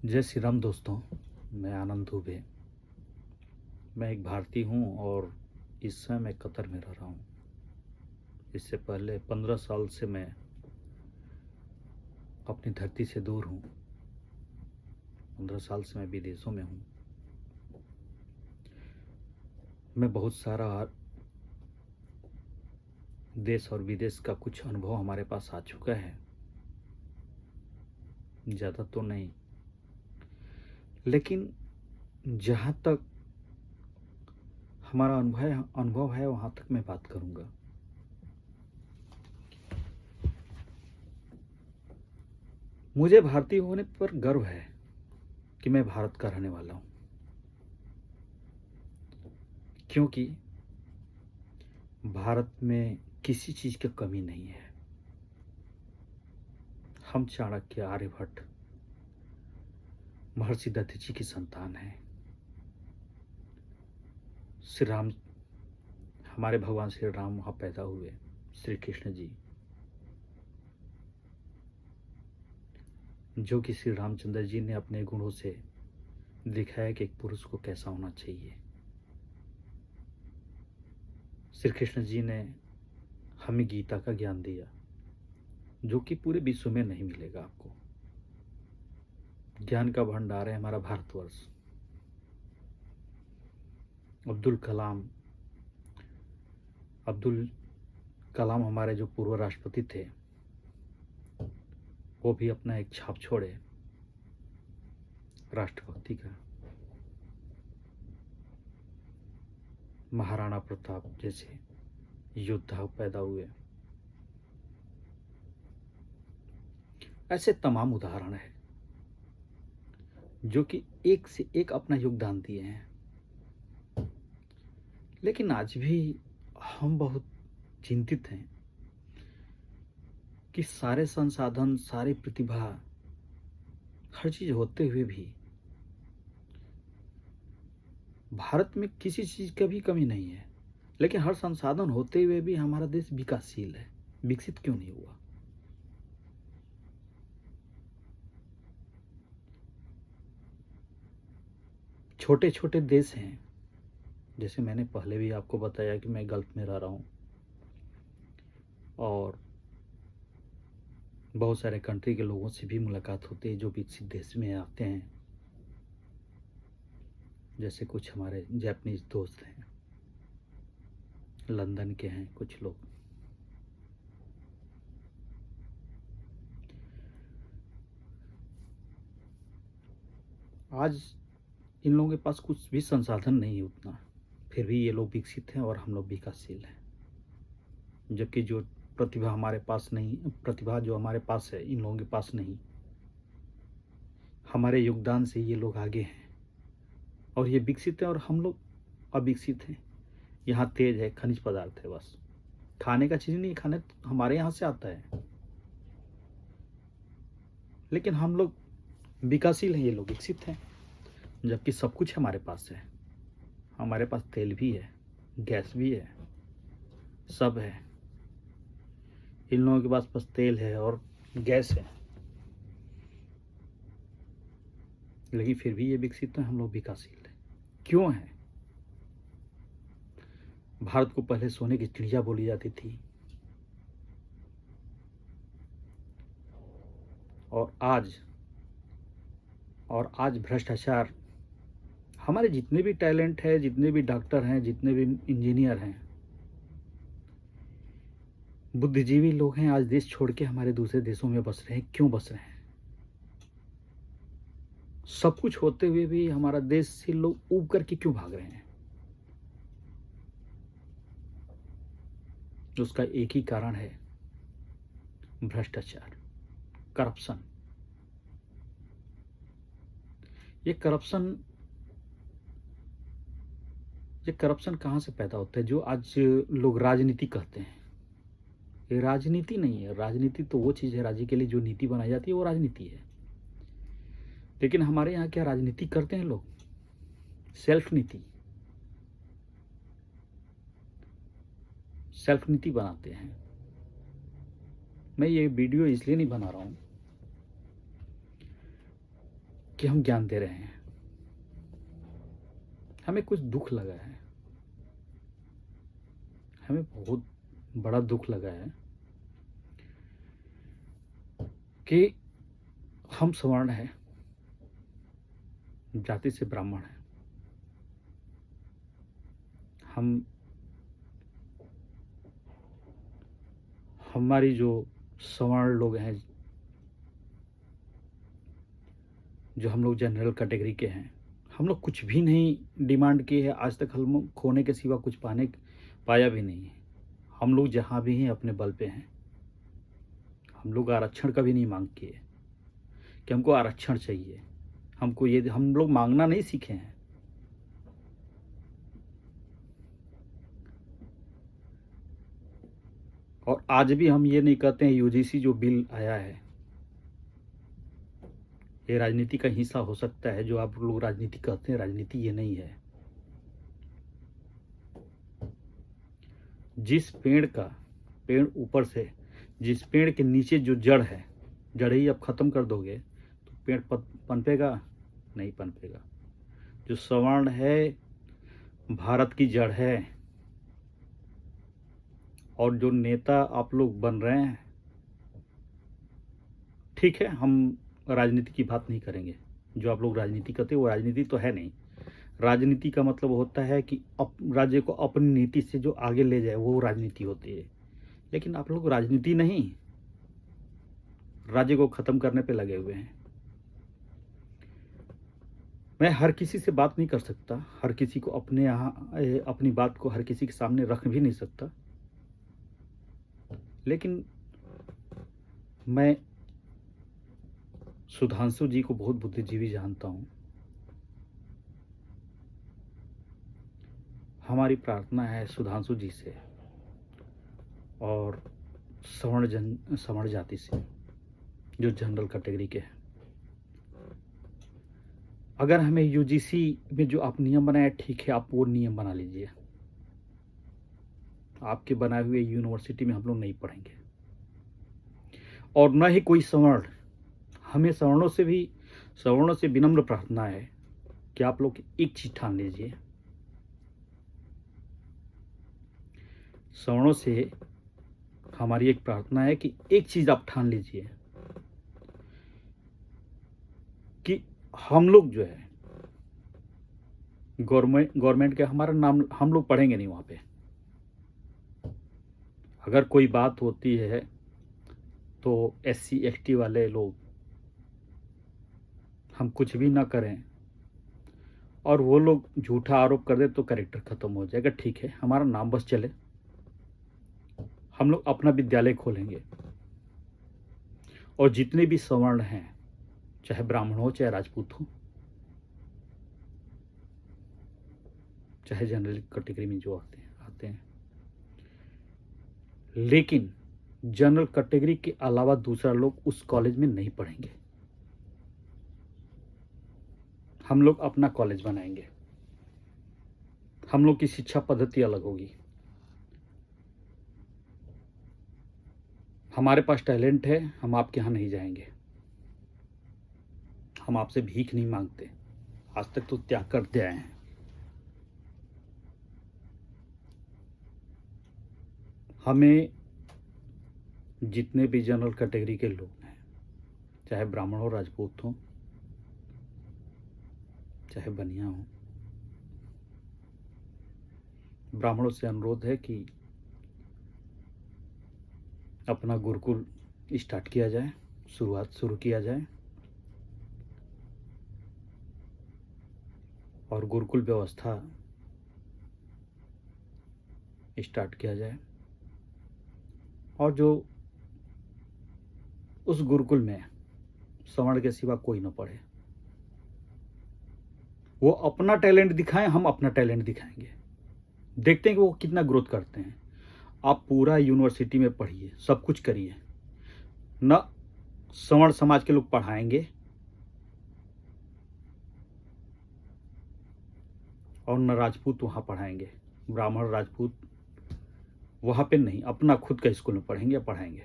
जय श्री राम दोस्तों। मैं आनंद दुबे। मैं एक भारतीय हूँ और इस समय मैं कतर में रह रहा हूँ। इससे पहले 15 साल से मैं अपनी धरती से दूर हूँ। 15 साल से मैं विदेशों में हूँ। मैं बहुत सारा देश और विदेश का कुछ अनुभव हमारे पास आ चुका है, ज़्यादा तो नहीं, लेकिन जहाँ तक हमारा अनुभव है वहाँ तक मैं बात करूँगा। मुझे भारतीय होने पर गर्व है कि मैं भारत का रहने वाला हूँ, क्योंकि भारत में किसी चीज़ की कमी नहीं है। हम चाणक्य, आर्यभट्ट, महर्षि दधीची की संतान हैं। श्री राम, हमारे भगवान श्री राम वहाँ पैदा हुए, श्री कृष्ण जी, जो कि श्री रामचंद्र जी ने अपने गुणों से दिखाया कि एक पुरुष को कैसा होना चाहिए। श्री कृष्ण जी ने हमें गीता का ज्ञान दिया, जो कि पूरे विश्व में नहीं मिलेगा आपको। ज्ञान का भंडार है हमारा भारतवर्ष। अब्दुल कलाम हमारे जो पूर्व राष्ट्रपति थे, वो भी अपना एक छाप छोड़े राष्ट्रभक्ति का। महाराणा प्रताप जैसे योद्धा पैदा हुए। ऐसे तमाम उदाहरण है जो कि एक से एक अपना योगदान दिए हैं। लेकिन आज भी हम बहुत चिंतित हैं कि सारे संसाधन, सारी प्रतिभा, हर चीज होते हुए भी भारत में किसी चीज की भी कमी नहीं है। लेकिन हर संसाधन होते हुए भी हमारा देश विकासशील है, विकसित क्यों नहीं हुआ? छोटे छोटे देश हैं, जैसे मैंने पहले भी आपको बताया कि मैं गल्फ में रह रहा हूँ और बहुत सारे कंट्री के लोगों से भी मुलाकात होती है जो विकसित देश में आते हैं। जैसे कुछ हमारे जापानीज दोस्त हैं, लंदन के हैं कुछ लोग। आज इन लोगों के पास कुछ भी संसाधन नहीं है उतना, फिर भी ये लोग विकसित हैं और हम लोग विकासशील हैं। जबकि जो प्रतिभा हमारे पास नहीं, प्रतिभा जो हमारे पास है इन लोगों के पास नहीं। हमारे योगदान से ये लोग आगे हैं और ये विकसित है और हम लोग अविकसित हैं। यहाँ तेज है, खनिज पदार्थ है, बस खाने का चीज़ नहीं, खाने हमारे यहाँ से आता है, लेकिन हम लोग विकासशील हैं, ये लोग विकसित हैं। जबकि सब कुछ हमारे पास है। हमारे पास तेल भी है, गैस भी है, सब है। इन लोगों के पास बस तेल है और गैस है, लेकिन फिर भी ये विकसित है, हम लोग विकासशील हैं। क्यों है? भारत को पहले सोने की चिड़िया बोली जाती थी और आज भ्रष्टाचार। हमारे जितने भी टैलेंट है, जितने भी डॉक्टर हैं, जितने भी इंजीनियर हैं, बुद्धिजीवी लोग हैं, आज देश छोड़ के हमारे दूसरे देशों में बस रहे हैं। क्यों बस रहे हैं? सब कुछ होते हुए भी हमारा देश से लोग ऊब करके क्यों भाग रहे हैं? उसका एक ही कारण है, भ्रष्टाचार, करप्शन। ये करप्शन कहाँ से पैदा होता है? जो आज लोग राजनीति कहते हैं, ये राजनीति नहीं है। राजनीति तो वो चीज़ है, राज्य के लिए जो नीति बनाई जाती है वो राजनीति है। लेकिन हमारे यहाँ क्या राजनीति करते हैं लोग? सेल्फ नीति बनाते हैं। मैं ये वीडियो इसलिए नहीं बना रहा हूँ कि हम ज्ञान दे रहे हैं। हमें कुछ दुख लगा है, हमें बहुत बड़ा दुख लगा है कि हम सवर्ण हैं, जाति से ब्राह्मण हैं, हमारी जो सवर्ण लोग हैं, जो हम लोग जनरल कैटेगरी के हैं, हम लोग कुछ भी नहीं डिमांड किए है आज तक। हम खोने के सिवा कुछ पाया भी नहीं है। हम लोग जहाँ भी हैं अपने बल पे हैं। हम लोग आरक्षण का भी नहीं मांग किए कि हमको आरक्षण चाहिए। हमको ये, हम लोग मांगना नहीं सीखे हैं। और आज भी हम ये नहीं कहते हैं यूजीसी जो बिल आया है ये राजनीति का हिस्सा हो सकता है। जो आप लोग राजनीति कहते हैं, राजनीति ये नहीं है। जिस पेड़ ऊपर से, जिस पेड़ के नीचे जो जड़ है, जड़ ही आप खत्म कर दोगे तो पेड़ पनपेगा नहीं, पनपेगा। जो सवर्ण है भारत की जड़ है। और जो नेता आप लोग बन रहे हैं, ठीक है, हम राजनीति की बात नहीं करेंगे। जो आप लोग राजनीति करते हैं वो राजनीति तो है नहीं। राजनीति का मतलब होता है कि राज्य को अपनी नीति से जो आगे ले जाए वो राजनीति होती है। लेकिन आप लोग राजनीति नहीं, राज्य को खत्म करने पे लगे हुए हैं। मैं हर किसी से बात नहीं कर सकता, हर किसी को अपने यहाँ अपनी बात को हर किसी के सामने रख भी नहीं सकता। लेकिन मैं सुधांशु जी को बहुत बुद्धिजीवी जानता हूँ। हमारी प्रार्थना है सुधांशु जी से और सवर्ण जाति से, जो जनरल कैटेगरी के हैं। अगर हमें यूजीसी में जो आप नियम बनाए, ठीक है, आप वो नियम बना लीजिए। आपके बनाए हुए यूनिवर्सिटी में हम लोग नहीं पढ़ेंगे। और न ही कोई सवर्ण। हमें सवर्णों से विनम्र प्रार्थना है कि आप लोग एक चीज ठान लीजिए। सवर्णों से हमारी एक प्रार्थना है कि एक चीज आप ठान लीजिए कि हम लोग जो है गवर्नमेंट के, हमारा नाम हम लोग पढ़ेंगे नहीं वहां पे। अगर कोई बात होती है तो SC ST वाले लोग, हम कुछ भी ना करें और वो लोग झूठा आरोप कर दे तो कैरेक्टर खत्म हो जाएगा। ठीक है, हमारा नाम बस चले। हम लोग अपना विद्यालय खोलेंगे और जितने भी सवर्ण हैं, चाहे ब्राह्मण हो, चाहे राजपूत हो, चाहे जनरल कैटेगरी में जो आते हैं, लेकिन जनरल कैटेगरी के अलावा दूसरा लोग उस कॉलेज में नहीं पढ़ेंगे। हम लोग अपना कॉलेज बनाएंगे। हम लोग की शिक्षा पद्धति अलग होगी। हमारे पास टैलेंट है, हम आपके यहाँ नहीं जाएंगे। हम आपसे भीख नहीं मांगते, आज तक तो त्याग करते आए हैं। हमें जितने भी जनरल कैटेगरी के लोग हैं, चाहे ब्राह्मण हो, राजपूत हो, चाहे बनिया हो, ब्राह्मणों से अनुरोध है कि अपना गुरुकुल स्टार्ट किया जाए, शुरू किया जाए और गुरुकुल व्यवस्था स्टार्ट किया जाए। और जो उस गुरुकुल में सवर्ण के सिवा कोई न पढ़े, वो अपना टैलेंट दिखाएं, हम अपना टैलेंट दिखाएंगे। देखते हैं कि वो कितना ग्रोथ करते हैं। आप पूरा यूनिवर्सिटी में पढ़िए, सब कुछ करिए, न सवर्ण समाज के लोग पढ़ाएंगे और न राजपूत वहाँ पढ़ाएंगे। ब्राह्मण राजपूत वहाँ पे नहीं, अपना खुद का स्कूल में पढ़ाएंगे।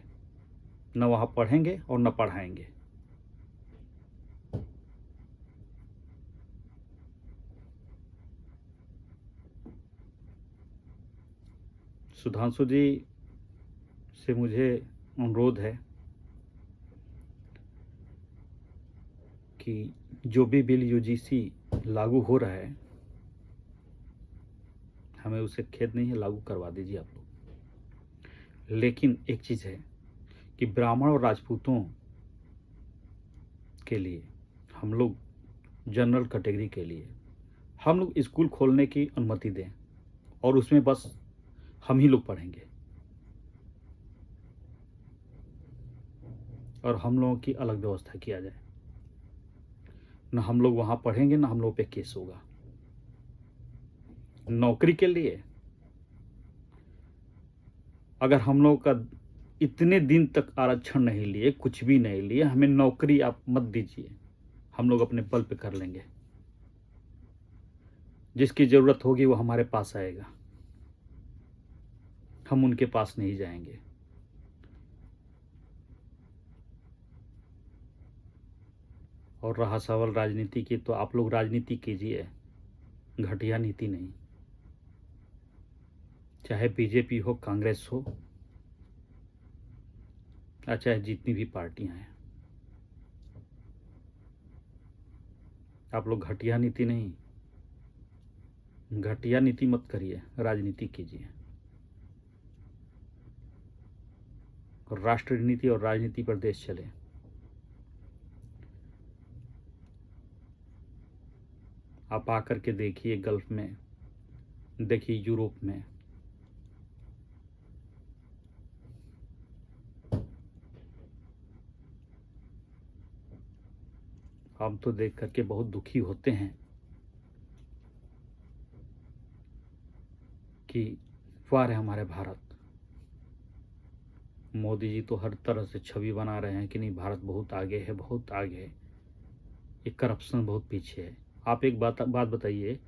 न वहाँ पढ़ेंगे और न पढ़ाएंगे। सुधांशु जी से मुझे अनुरोध है कि जो भी बिल यूजीसी लागू हो रहा है, हमें उसे खेद नहीं है, लागू करवा दीजिए आप लोग। लेकिन एक चीज़ है कि ब्राह्मण और राजपूतों के लिए, हम लोग जनरल कैटेगरी के लिए हम लोग स्कूल खोलने की अनुमति दें और उसमें बस हम ही लोग पढ़ेंगे और हम लोगों की अलग व्यवस्था किया जाए। न हम लोग वहाँ पढ़ेंगे, न हम लोग पे केस होगा। नौकरी के लिए अगर हम लोग का इतने दिन तक आरक्षण नहीं लिए, कुछ भी नहीं लिए, हमें नौकरी आप मत दीजिए, हम लोग अपने बल पे कर लेंगे। जिसकी ज़रूरत होगी वो हमारे पास आएगा, हम उनके पास नहीं जाएंगे। और रहा सवाल राजनीति की, तो आप लोग राजनीति कीजिए, घटिया नीति नहीं। चाहे बीजेपी हो, कांग्रेस हो, या चाहे जितनी भी पार्टियां हैं, आप लोग घटिया नीति नहीं, घटिया नीति मत करिए, राजनीति कीजिए। और राष्ट्र नीति और राजनीति पर देश चले। आप आकर के देखिए गल्फ में, देखिए यूरोप में, हम तो देख करके बहुत दुखी होते हैं कि वार है हमारे भारत। मोदी जी तो हर तरह से छवि बना रहे हैं कि नहीं, भारत बहुत आगे है, बहुत आगे है, ये करप्शन बहुत पीछे है। आप एक बात बताइए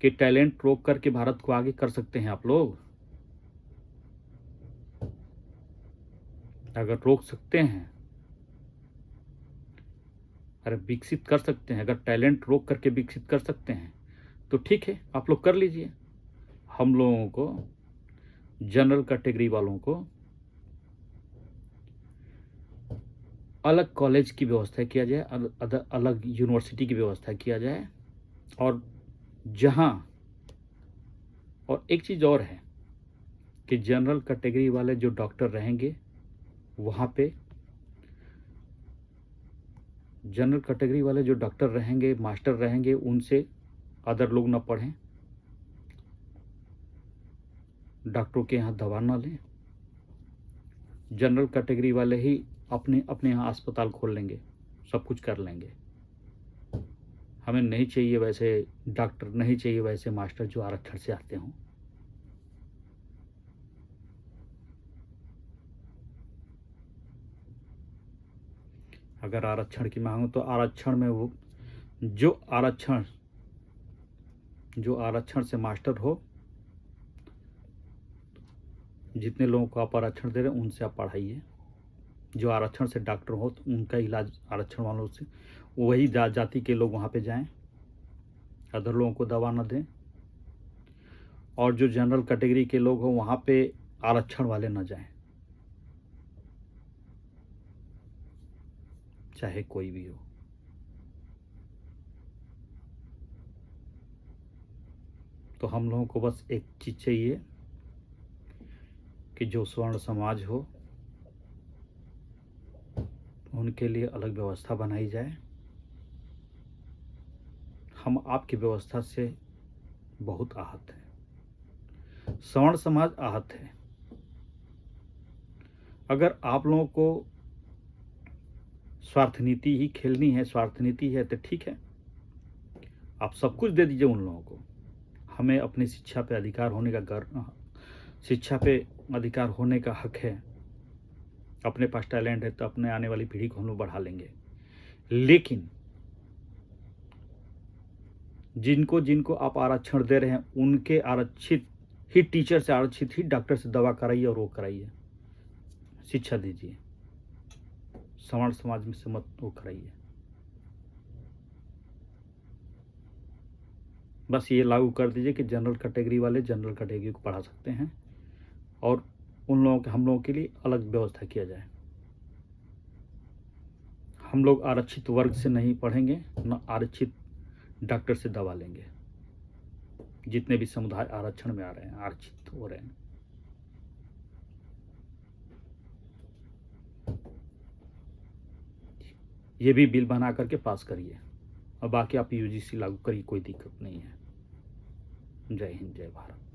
कि टैलेंट रोक करके भारत को आगे कर सकते हैं आप लोग? अगर रोक सकते हैं, अरे विकसित कर सकते हैं, अगर टैलेंट रोक करके विकसित कर सकते हैं तो ठीक है, आप लोग कर लीजिए। हम लोगों को, जनरल कैटेगरी वालों को अलग कॉलेज की व्यवस्था किया जाए, अलग यूनिवर्सिटी की व्यवस्था किया जाए। और जहां, और एक चीज़ और है कि जनरल कैटेगरी वाले जो डॉक्टर रहेंगे, वहाँ पे जनरल कैटेगरी वाले जो डॉक्टर रहेंगे, मास्टर रहेंगे, उनसे अदर लोग ना पढ़ें, डॉक्टरों के यहाँ दवा ना लें। जनरल कैटेगरी वाले ही अपने अपने यहाँ अस्पताल खोल लेंगे, सब कुछ कर लेंगे। हमें नहीं चाहिए वैसे डॉक्टर, नहीं चाहिए वैसे मास्टर जो आरक्षण से आते हों। अगर आरक्षण की मांग हो तो आरक्षण में वो जो आरक्षण से मास्टर हो, जितने लोगों को आप आरक्षण दे रहे हैं उनसे आप पढ़ाइए। जो आरक्षण से डॉक्टर हो तो उनका इलाज आरक्षण वालों से, वही जाति के लोग वहाँ पे जाएं, अदर लोगों को दवा न दें। और जो जनरल कैटेगरी के लोग हो वहाँ पे आरक्षण वाले न जाएं, चाहे कोई भी हो। तो हम लोगों को बस एक चीज़ चाहिए कि जो स्वर्ण समाज हो उनके लिए अलग व्यवस्था बनाई जाए। हम आपकी व्यवस्था से बहुत आहत हैं, स्वर्ण समाज आहत है। अगर आप लोगों को स्वार्थ नीति ही खेलनी है, स्वार्थ नीति है, तो ठीक है, आप सब कुछ दे दीजिए उन लोगों को। हमें अपनी शिक्षा पे अधिकार होने का शिक्षा पे अधिकार होने का हक है। अपने पास टैलेंट है तो अपने आने वाली पीढ़ी को हम लोग बढ़ा लेंगे। लेकिन जिनको जिनको आप आरक्षण दे रहे हैं, उनके आरक्षित ही टीचर से, आरक्षित ही डॉक्टर से दवा कराइए और वो कराइए, शिक्षा दीजिए। सवर्ण समाज में से मत वो कराइए। बस ये लागू कर दीजिए कि जनरल कैटेगरी वाले जनरल कैटेगरी को पढ़ा सकते हैं और उन लोगों के हम लोगों के लिए अलग व्यवस्था किया जाए। हम लोग आरक्षित वर्ग से नहीं पढ़ेंगे, न आरक्षित डॉक्टर से दवा लेंगे। जितने भी समुदाय आरक्षण में आ रहे हैं, आरक्षित हो रहे हैं, ये भी बिल बना करके पास करिए और बाकी आप यूजीसी लागू करिए, कोई दिक्कत नहीं है। जय हिंद, जय भारत।